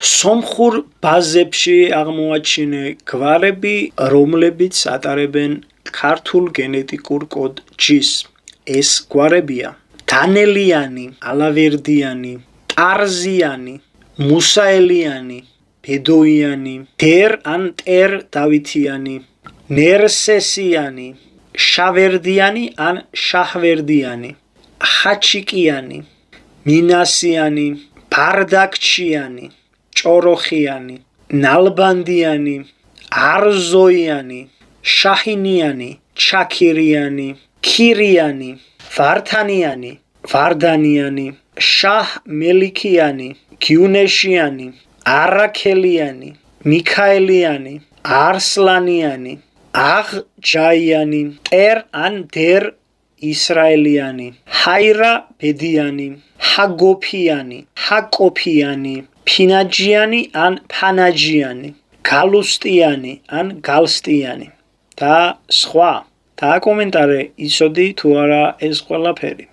სომხურ ბაზებში აღმოაჩინე გვარები, რომლებიც ატარებენ ქართულ გენეტიკურ კოდ G-ს. ეს გვარებია: დანელიანი, ალავერდიანი, ტარზიანი, მუსაელიანი, ბედოიანი, დერ ან ტერ დავითიანი, ნერსესიანი, შავერდიანი ან შაჰვერდიანი, ხაჩიკიანი, მინასიანი, ბარდაქჩიანი, ჭოროხიანი, ნალბანდიანი, არზოიანი, შაჰინიანი, ჩაქირიანი, ქირიანი, ვართანიანი, ვარდანიანი, შაჰ მელიქიანი, გიუნეშიანი, არაქელიანი, მიქაელიანი, არსლანიანი, აღჯაიანი, ტერ ან დერ ისრაელიანი, ჰაირა ბედიანი, ჰაგოფიანი, ჰაკოფიანი, ფინაჯიანი ან ფანაჯიანი, გალუსტიანი ან გალსტიანი და სხვა. და კომენტარე იცოდი თუ არა ეს ყველაფერი.